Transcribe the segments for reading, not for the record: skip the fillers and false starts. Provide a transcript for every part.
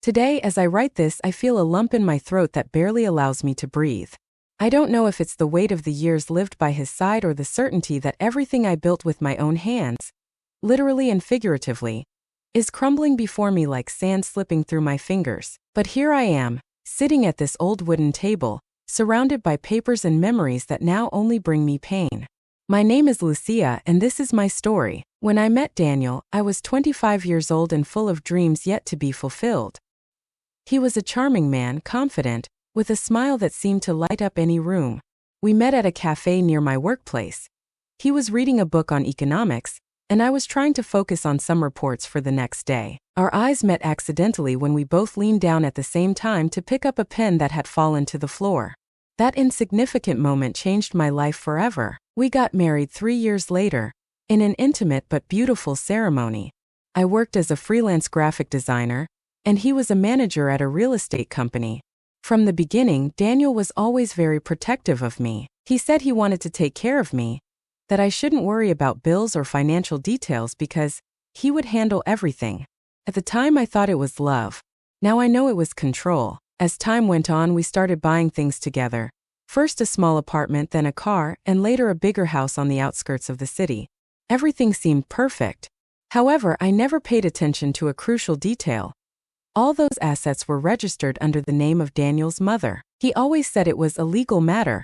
Today, as I write this, I feel a lump in my throat that barely allows me to breathe. I don't know if it's the weight of the years lived by his side or the certainty that everything I built with my own hands, literally and figuratively, is crumbling before me like sand slipping through my fingers. But here I am, sitting at this old wooden table, surrounded by papers and memories that now only bring me pain. My name is Lucía, and this is my story. When I met Daniel, I was 25 years old and full of dreams yet to be fulfilled. He was a charming man, confident, with a smile that seemed to light up any room. We met at a cafe near my workplace. He was reading a book on economics, and I was trying to focus on some reports for the next day. Our eyes met accidentally when we both leaned down at the same time to pick up a pen that had fallen to the floor. That insignificant moment changed my life forever. We got married 3 years later, in an intimate but beautiful ceremony. I worked as a freelance graphic designer, and he was a manager at a real estate company. From the beginning, Daniel was always very protective of me. He said he wanted to take care of me, that I shouldn't worry about bills or financial details because he would handle everything. At the time, I thought it was love. Now I know it was control. As time went on, we started buying things together. First a small apartment, then a car, and later a bigger house on the outskirts of the city. Everything seemed perfect. However, I never paid attention to a crucial detail. All those assets were registered under the name of Daniel's mother. He always said it was a legal matter,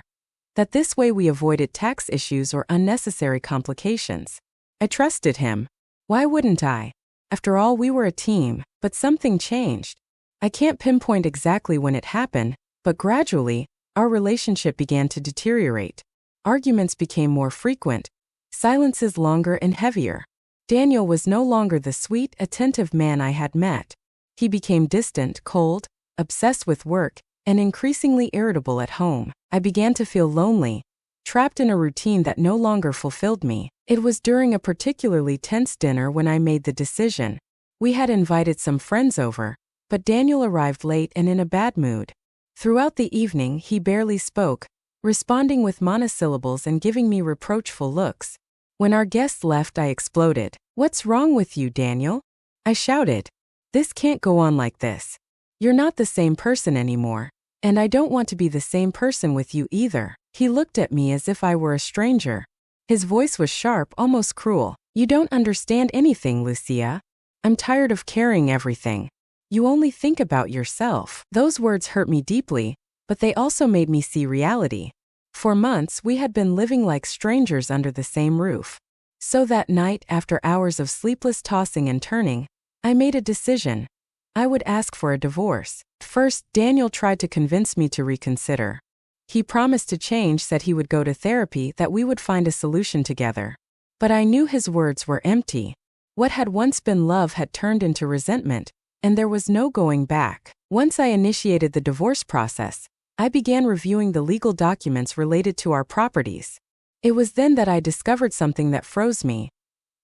that this way we avoided tax issues or unnecessary complications. I trusted him. Why wouldn't I? After all, we were a team, but something changed. I can't pinpoint exactly when it happened, but gradually, our relationship began to deteriorate. Arguments became more frequent, silences longer and heavier. Daniel was no longer the sweet, attentive man I had met. He became distant, cold, obsessed with work, and increasingly irritable at home. I began to feel lonely, trapped in a routine that no longer fulfilled me. It was during a particularly tense dinner when I made the decision. We had invited some friends over, but Daniel arrived late and in a bad mood. Throughout the evening, he barely spoke, responding with monosyllables and giving me reproachful looks. When our guests left, I exploded. "What's wrong with you, Daniel?" I shouted. "This can't go on like this. You're not the same person anymore, and I don't want to be the same person with you either." He looked at me as if I were a stranger. His voice was sharp, almost cruel. "You don't understand anything, Lucía. I'm tired of carrying everything. You only think about yourself." Those words hurt me deeply, but they also made me see reality. For months, we had been living like strangers under the same roof. So that night, after hours of sleepless tossing and turning, I made a decision. I would ask for a divorce. First, Daniel tried to convince me to reconsider. He promised to change, said he would go to therapy, that we would find a solution together. But I knew his words were empty. What had once been love had turned into resentment, and there was no going back. Once I initiated the divorce process, I began reviewing the legal documents related to our properties. It was then that I discovered something that froze me.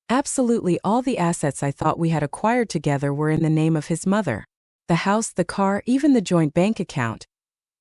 Absolutely all the assets I thought we had acquired together were in the name of his mother. The house, the car, even the joint bank account.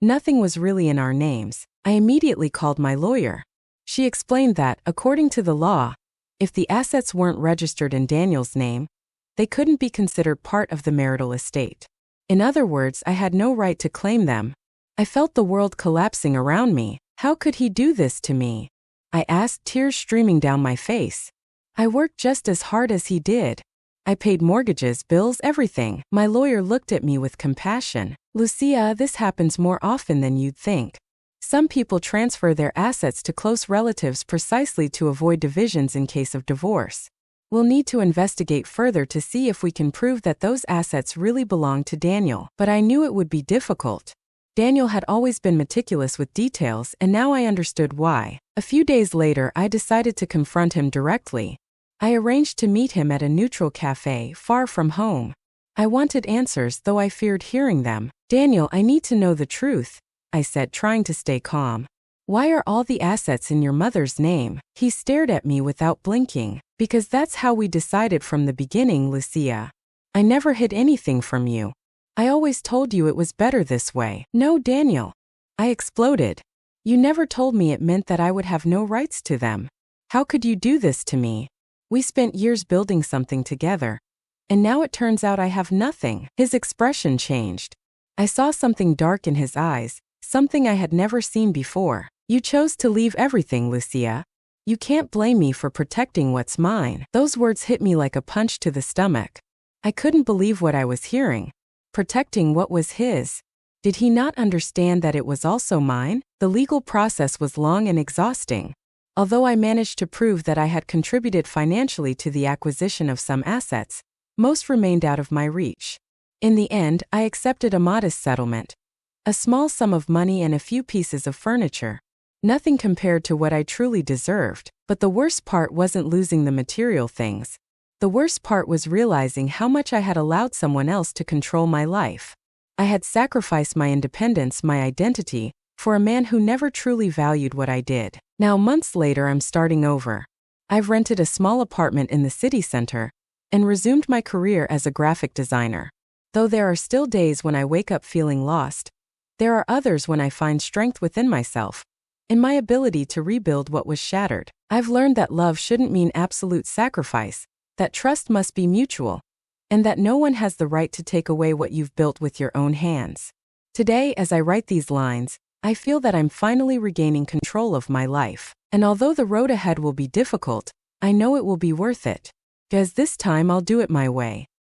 Nothing was really in our names. I immediately called my lawyer. She explained that, according to the law, if the assets weren't registered in Daniel's name, they couldn't be considered part of the marital estate. In other words, I had no right to claim them. I felt the world collapsing around me. How could he do this to me? I asked, tears streaming down my face. I worked just as hard as he did. I paid mortgages, bills, everything. My lawyer looked at me with compassion. "Lucía, this happens more often than you'd think. Some people transfer their assets to close relatives precisely to avoid divisions in case of divorce. We'll need to investigate further to see if we can prove that those assets really belong to Daniel." But I knew it would be difficult. Daniel had always been meticulous with details, and now I understood why. A few days later, I decided to confront him directly. I arranged to meet him at a neutral cafe far from home. I wanted answers, though I feared hearing them. "Daniel, I need to know the truth," I said, trying to stay calm. "Why are all the assets in your mother's name?" He stared at me without blinking. "Because that's how we decided from the beginning, Lucía. I never hid anything from you. I always told you it was better this way." "No, Daniel," I exploded. "You never told me it meant that I would have no rights to them. How could you do this to me? We spent years building something together, And now it turns out I have nothing. His expression changed. I saw something dark in his eyes, something I had never seen before. You chose to leave everything, Lucía. You can't blame me for protecting what's mine. Those words hit me like a punch to the stomach. I couldn't believe what I was hearing. Protecting what was his. Did he not understand that it was also mine? The legal process was long and exhausting. Although I managed to prove that I had contributed financially to the acquisition of some assets, most remained out of my reach. In the end, I accepted a modest settlement. A small sum of money and a few pieces of furniture. Nothing compared to what I truly deserved, but the worst part wasn't losing the material things. The worst part was realizing how much I had allowed someone else to control my life. I had sacrificed my independence, my identity, for a man who never truly valued what I did. Now, months later, I'm starting over. I've rented a small apartment in the city center and resumed my career as a graphic designer. Though there are still days when I wake up feeling lost, there are others when I find strength within myself, in my ability to rebuild what was shattered. I've learned that love shouldn't mean absolute sacrifice, that trust must be mutual, and that no one has the right to take away what you've built with your own hands. Today, as I write these lines, I feel that I'm finally regaining control of my life. And although the road ahead will be difficult, I know it will be worth it. Because this time I'll do it my way.